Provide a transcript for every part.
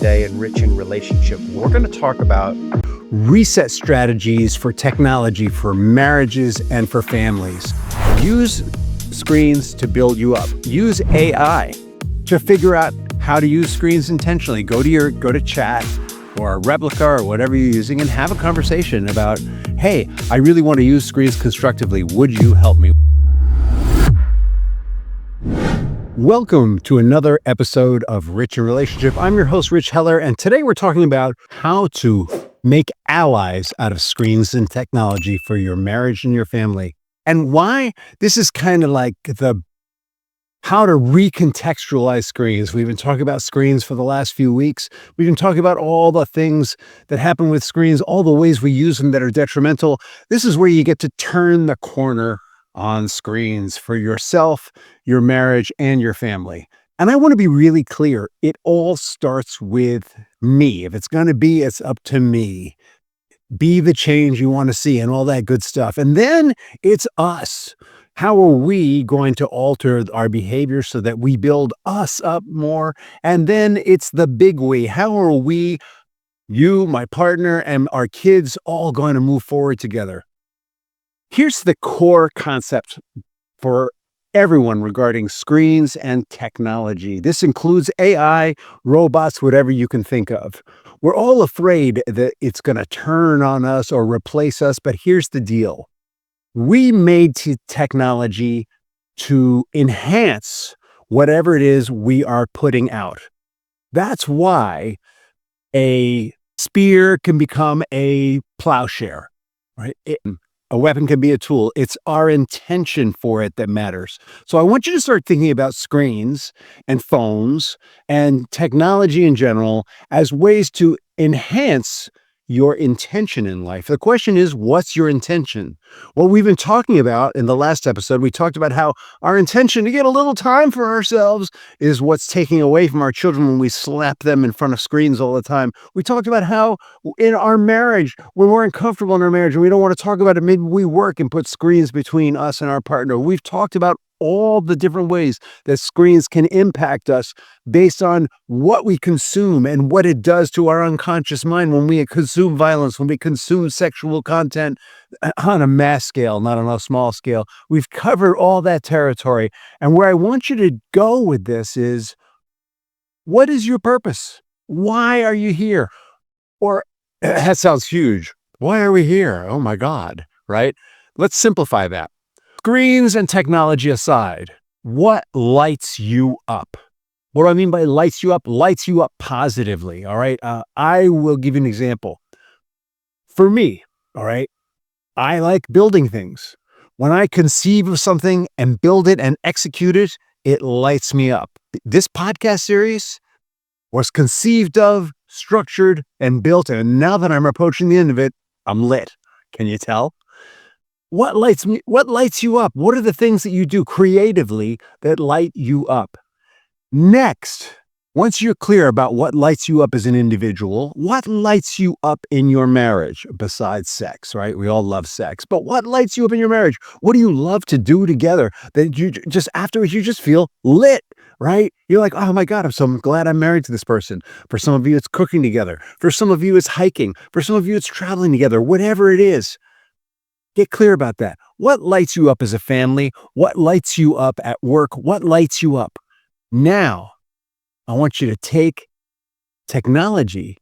today in Rich in Relationship. We're going to talk about reset strategies for technology for marriages and for families. Use screens to build you up. Use AI to figure out how to use screens intentionally. Go to chat or Replica or whatever you're using and have a conversation about, hey, I really want to use screens constructively. Would you help me? Welcome to another episode of Rich in Relationship. I'm your host, Rich Heller, and today we're talking about how to make allies out of screens and technology for your marriage and your family. And why this is kind of like how to recontextualize screens. We've been talking about screens for the last few weeks. We've been talking about all the things that happen with screens, all the ways we use them that are detrimental. This is where you get to turn the corner on screens for yourself, your marriage, and your family. And I want to be really clear. It all starts with me. If it's going to be, it's up to me. Be the change you want to see and all that good stuff. And then it's us. How are we going to alter our behavior so that we build us up more? And then it's the big we. How are we, you, my partner, and our kids all going to move forward together? Here's the core concept for everyone regarding screens and technology. This includes AI, robots, whatever you can think of. We're all afraid that it's going to turn on us or replace us, but here's the deal. We made technology to enhance whatever it is we are putting out. That's why a spear can become a plowshare, right? A weapon can be a tool. It's our intention for it that matters. So I want you to start thinking about screens and phones and technology in general as ways to enhance your intention in life. The question is, what's your intention? What we've been talking about in the last episode, we talked about how our intention to get a little time for ourselves is what's taking away from our children when we slap them in front of screens all the time. We talked about how in our marriage, when we're uncomfortable in our marriage and we don't want to talk about it, maybe we work and put screens between us and our partner. We've talked about all the different ways that screens can impact us based on what we consume and what it does to our unconscious mind when we consume violence, when we consume sexual content on a mass scale, not on a small scale. We've covered all that territory. And where I want you to go with this is, what is your purpose? Why are you here? Or that sounds huge. Why are we here? Oh my God, right? Let's simplify that. Screens and technology aside, what lights you up? What do I mean by lights you up? Lights you up positively, all right? I will give you an example. For me, all right, I like building things. When I conceive of something and build it and execute it, it lights me up. This podcast series was conceived of, structured, and built, and now that I'm approaching the end of it, I'm lit. Can you tell? What lights you up? What are the things that you do creatively that light you up? Next, once you're clear about what lights you up as an individual, what lights you up in your marriage besides sex, right? We all love sex, but what lights you up in your marriage? What do you love to do together that you just afterwards you just feel lit, right? You're like, oh my God, I'm so glad I'm married to this person. For some of you, it's cooking together. For some of you, it's hiking. For some of you, it's traveling together. Whatever it is. Get clear about that. What lights you up as a family? What lights you up at work? What lights you up? Now, I want you to take technology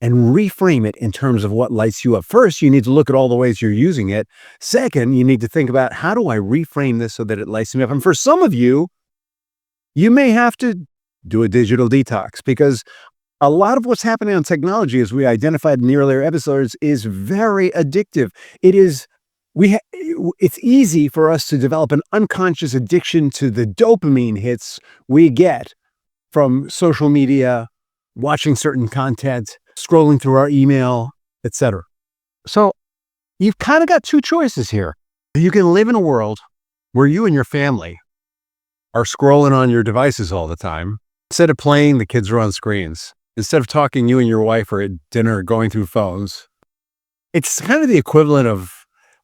and reframe it in terms of what lights you up. First, you need to look at all the ways you're using it. Second, you need to think about, how do I reframe this so that it lights me up? And for some of you, you may have to do a digital detox, because a lot of what's happening on technology, as we identified in the earlier episodes, is very addictive. It's easy for us to develop an unconscious addiction to the dopamine hits we get from social media, watching certain content, scrolling through our email, etc. So you've kind of got two choices here. You can live in a world where you and your family are scrolling on your devices all the time. Instead of playing, the kids are on screens. Instead of talking, you and your wife are at dinner going through phones. It's kind of the equivalent of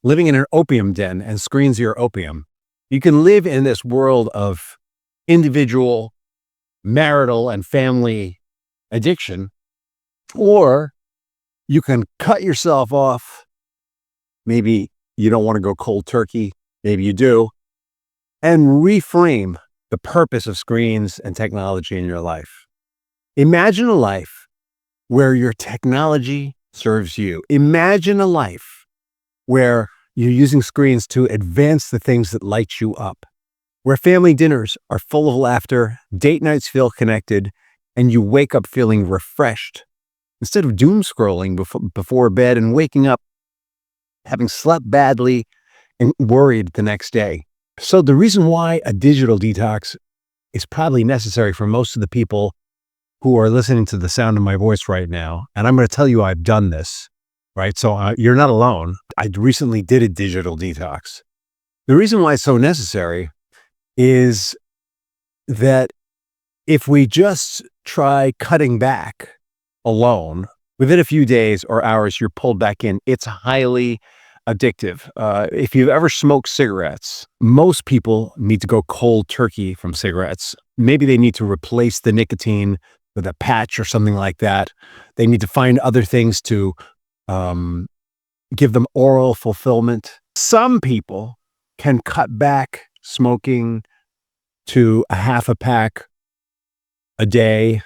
living in an opium den, and screens are your opium. You can live in this world of individual, marital, and family addiction, Or you can cut yourself off. Maybe you don't want to go cold turkey. Maybe you do. And reframe the purpose of screens and technology in your life. Imagine a life where your technology serves you. Imagine a life where you're using screens to advance the things that light you up, where family dinners are full of laughter, date nights feel connected, and you wake up feeling refreshed instead of doom scrolling before bed and waking up having slept badly and worried the next day. So the reason why a digital detox is probably necessary for most of the people who are listening to the sound of my voice right now, and I'm going to tell you I've done this, right? So you're not alone. I recently did a digital detox. The reason why it's so necessary is that if we just try cutting back alone, within a few days or hours, you're pulled back in. It's highly addictive. If you've ever smoked cigarettes, most people need to go cold turkey from cigarettes. Maybe they need to replace the nicotine with a patch or something like that. They need to find other things to give them oral fulfillment. Some people can cut back smoking to a half a pack a day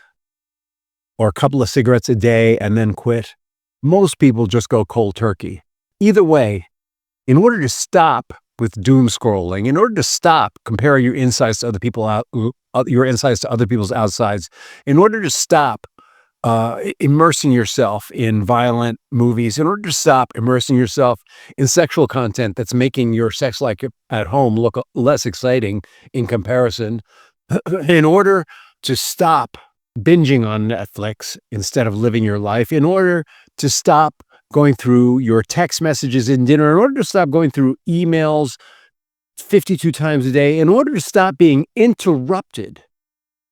or a couple of cigarettes a day and then quit. Most people just go cold turkey. Either way, in order to stop with doom scrolling, in order to stop comparing your insides to other other people's outsides, in order to stop immersing yourself in violent movies, in order to stop immersing yourself in sexual content that's making your sex life at home look less exciting in comparison, in order to stop binging on Netflix instead of living your life, in order to stop going through your text messages in dinner, in order to stop going through emails 52 times a day, in order to stop being interrupted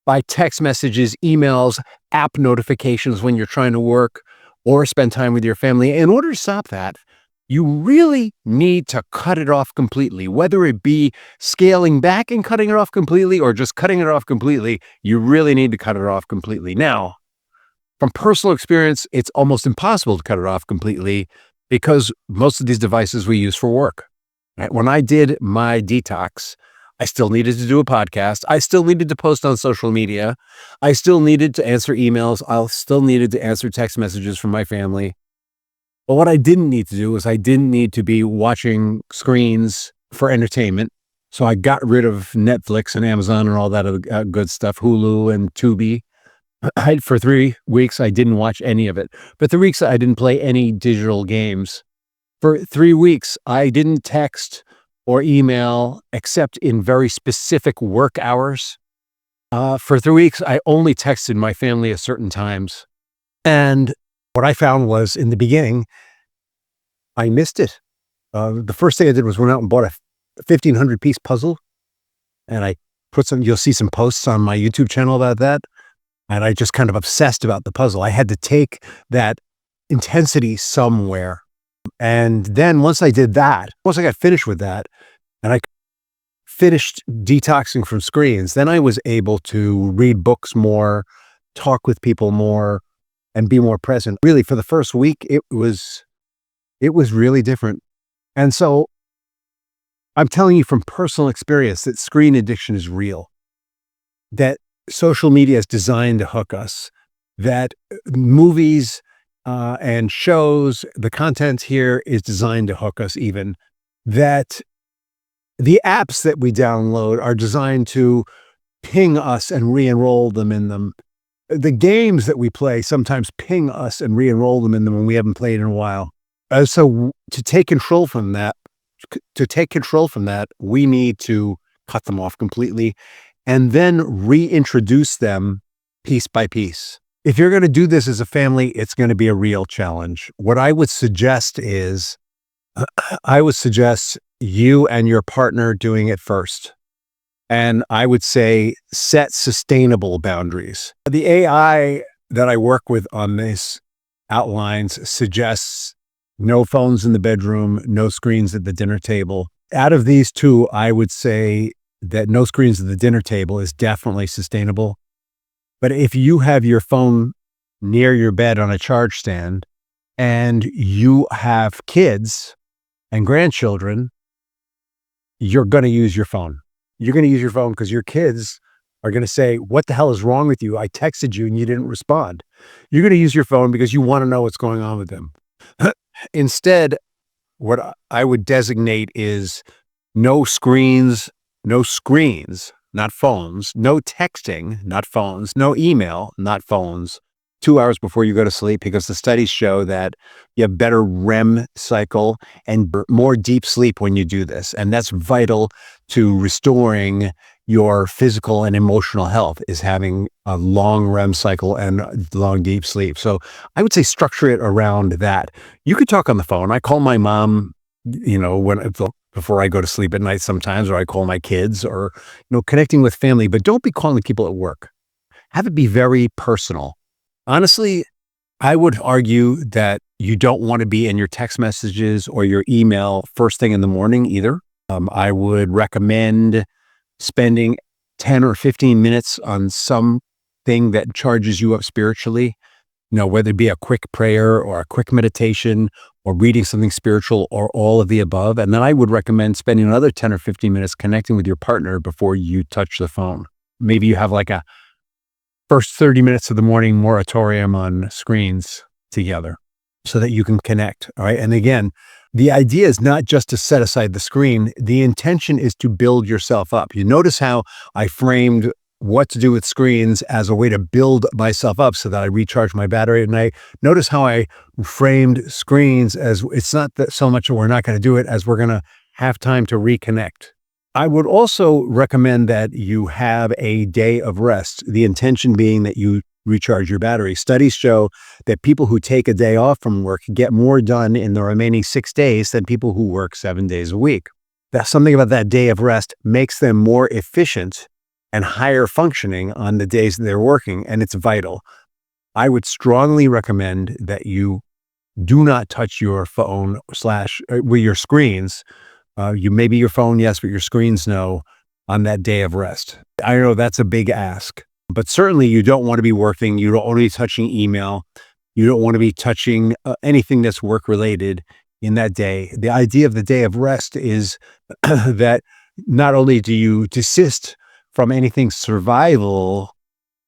by text messages, emails, app notifications when you're trying to work or spend time with your family. In order to stop that, you really need to cut it off completely, whether it be scaling back and cutting it off completely or just cutting it off completely. You really need to cut it off completely. Now, from personal experience, it's almost impossible to cut it off completely because most of these devices we use for work. Right? When I did my detox, I still needed to do a podcast. I still needed to post on social media. I still needed to answer emails. I still needed to answer text messages from my family. But what I didn't need to do was I didn't need to be watching screens for entertainment. So I got rid of Netflix and Amazon and all that other good stuff, Hulu and Tubi. For 3 weeks, I didn't watch any of it. But 3 weeks, I didn't play any digital games. For 3 weeks, I didn't text or email except in very specific work hours. For 3 weeks, I only texted my family at certain times. And what I found was in the beginning, I missed it. The first thing I did was went out and bought a 1,500 piece puzzle. And I you'll see some posts on my YouTube channel about that. And I just kind of obsessed about the puzzle. I had to take that intensity somewhere. And then once I did that, once I got finished with that, and I finished detoxing from screens, then I was able to read books more, talk with people more, and be more present. Really, for the first week, it was really different. And so I'm telling you from personal experience that screen addiction is real, that social media is designed to hook us, that movies and shows, the content here is designed to hook us even, that the apps that we download are designed to ping us and re-enroll them in them. The games that we play sometimes ping us and re-enroll them in them when we haven't played in a while. So to take control from that, we need to cut them off completely and then reintroduce them piece by piece. If you're going to do this as a family, it's going to be a real challenge. What I would suggest is, you and your partner doing it first. And I would say set sustainable boundaries. The AI that I work with on this outlines suggests no phones in the bedroom, no screens at the dinner table. Out of these two, I would say that no screens at the dinner table is definitely sustainable. But if you have your phone near your bed on a charge stand and you have kids and grandchildren, you're going to use your phone. You're going to use your phone because your kids are going to say, "What the hell is wrong with you? I texted you and you didn't respond." You're going to use your phone because you want to know what's going on with them. Instead, what I would designate is no screens, no screens, not phones, no texting, not phones, no email, not phones, 2 hours before you go to sleep, because the studies show that you have better REM cycle and more deep sleep when you do this. And that's vital to restoring your physical and emotional health, is having a long REM cycle and long deep sleep. So I would say structure it around that. You could talk on the phone. I call my mom, before I go to sleep at night sometimes, or I call my kids, or, connecting with family, but don't be calling people at work. Have it be very personal. Honestly, I would argue that you don't want to be in your text messages or your email first thing in the morning either. I would recommend spending 10 or 15 minutes on something that charges you up spiritually, whether it be a quick prayer or a quick meditation or reading something spiritual or all of the above. And then I would recommend spending another 10 or 15 minutes connecting with your partner before you touch the phone. Maybe you have like a first 30 minutes of the morning moratorium on screens together so that you can connect. All right. And again, the idea is not just to set aside the screen. The intention is to build yourself up. You notice how I framed what to do with screens as a way to build myself up so that I recharge my battery at night. Notice how I framed screens as it's not that so much that we're not going to do it as we're going to have time to reconnect. I would also recommend that you have a day of rest, the intention being that you recharge your battery. Studies show that people who take a day off from work get more done in the remaining 6 days than people who work 7 days a week. That's something about that day of rest makes them more efficient and higher functioning on the days that they're working, and it's vital. I would strongly recommend that you do not touch your phone with your screens. You maybe your phone, yes, but your screens, no, on that day of rest. I know that's a big ask, but certainly you don't want to be working. You don't want to be touching email. You don't want to be touching anything that's work related in that day. The idea of the day of rest is that not only do you desist from anything survival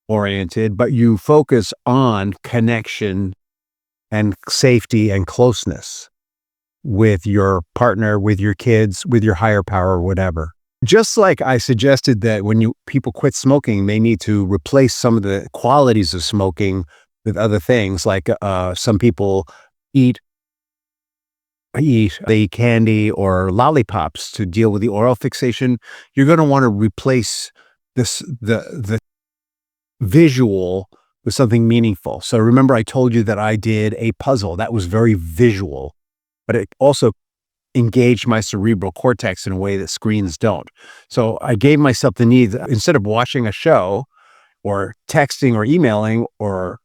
oriented, but you focus on connection and safety and closeness with your partner, with your kids, with your higher power, whatever. Just like I suggested that when people quit smoking, they need to replace some of the qualities of smoking with other things. Like some people eat the candy or lollipops to deal with the oral fixation. You're going to want to replace the visual with something meaningful. So remember, I told you that I did a puzzle that was very visual, but it also engaged my cerebral cortex in a way that screens don't. So I gave myself the need, instead of watching a show or texting or emailing or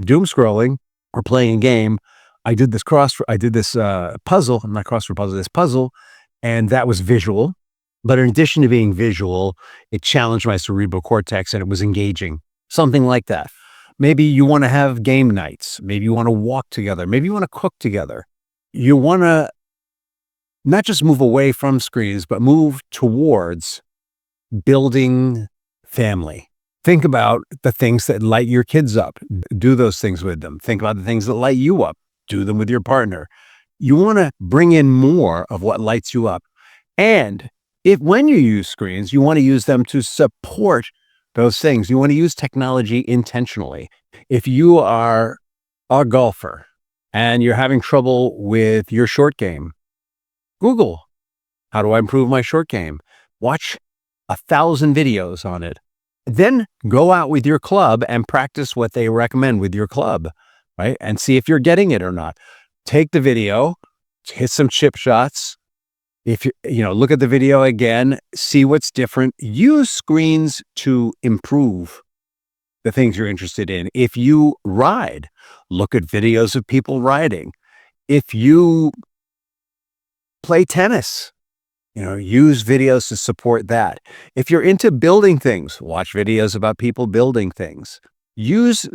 doom scrolling or playing a game, I did this puzzle, not crossword puzzle, this puzzle, and that was visual. But in addition to being visual, it challenged my cerebral cortex and it was engaging. Something like that. Maybe you want to have game nights. Maybe you want to walk together. Maybe you want to cook together. You want to not just move away from screens, but move towards building family. Think about the things that light your kids up. Do those things with them. Think about the things that light you up. Do them with your partner. You want to bring in more of what lights you up. And when you use screens, you want to use them to support those things. You want to use technology intentionally. If you are a golfer and you're having trouble with your short game, Google, how do I improve my short game? Watch 1,000 videos on it. Then go out with your club and practice what they recommend with your club, right? And see if you're getting it or not. Take the video, hit some chip shots. If look at the video again, see what's different. Use screens to improve the things you're interested in. If you ride, look at videos of people riding. If you play tennis, use videos to support that. If you're into building things, watch videos about people building things. Use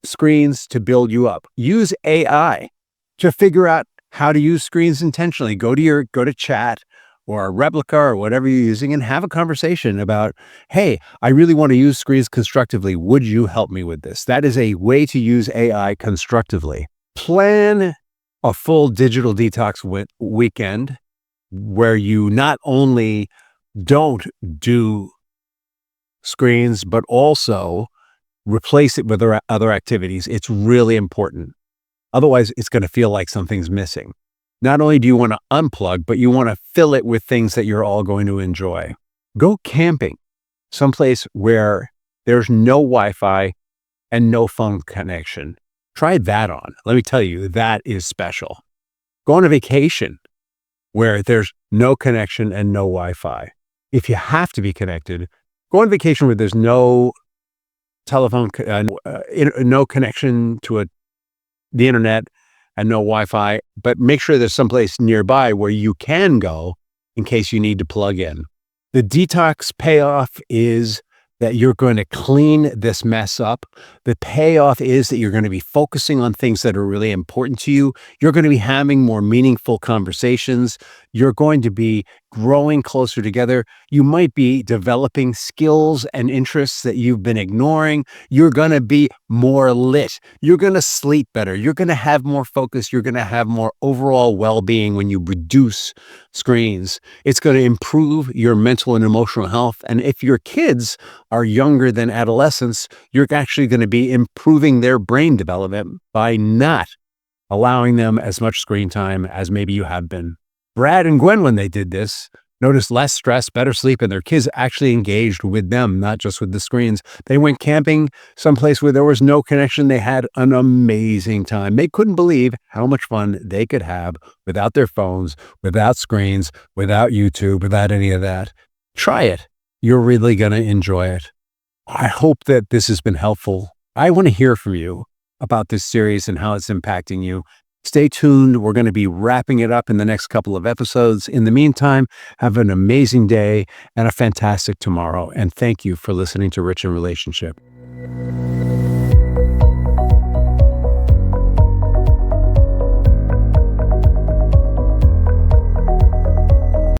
screens to build you up. Use AI to figure out how to use screens intentionally. Go to chat or a replica or whatever you're using and have a conversation about, hey, I really want to use screens constructively. Would you help me with this? That is a way to use AI constructively. Plan a full digital detox weekend where you not only don't do screens, but also replace it with other activities. It's really important. Otherwise, it's going to feel like something's missing. Not only do you want to unplug, but you want to fill it with things that you're all going to enjoy. Go camping someplace where there's no Wi-Fi and no phone connection. Try that on. Let me tell you, that is special. Go on a vacation where there's no connection and no Wi-Fi. If you have to be connected, go on vacation where there's no telephone, no connection to the internet and no Wi-Fi, but make sure there's someplace nearby where you can go in case you need to plug in. The detox payoff is that you're going to clean this mess up. The payoff is that you're going to be focusing on things that are really important to you. You're going to be having more meaningful conversations. You're going to be growing closer together. You might be developing skills and interests that you've been ignoring. You're going to be more lit. You're going to sleep better. You're going to have more focus. You're going to have more overall well-being when you reduce screens. It's going to improve your mental and emotional health. And if your kids are younger than adolescents, you're actually going to be improving their brain development by not allowing them as much screen time as maybe you have been. Brad and Gwen, when they did this, noticed less stress, better sleep, and their kids actually engaged with them, not just with the screens. They went camping someplace where there was no connection. They had an amazing time. They couldn't believe how much fun they could have without their phones, without screens, without YouTube, without any of that. Try it. You're really going to enjoy it. I hope that this has been helpful. I want to hear from you about this series and how it's impacting you. Stay tuned. We're going to be wrapping it up in the next couple of episodes. In the meantime, have an amazing day and a fantastic tomorrow. And thank you for listening to Rich in Relationship.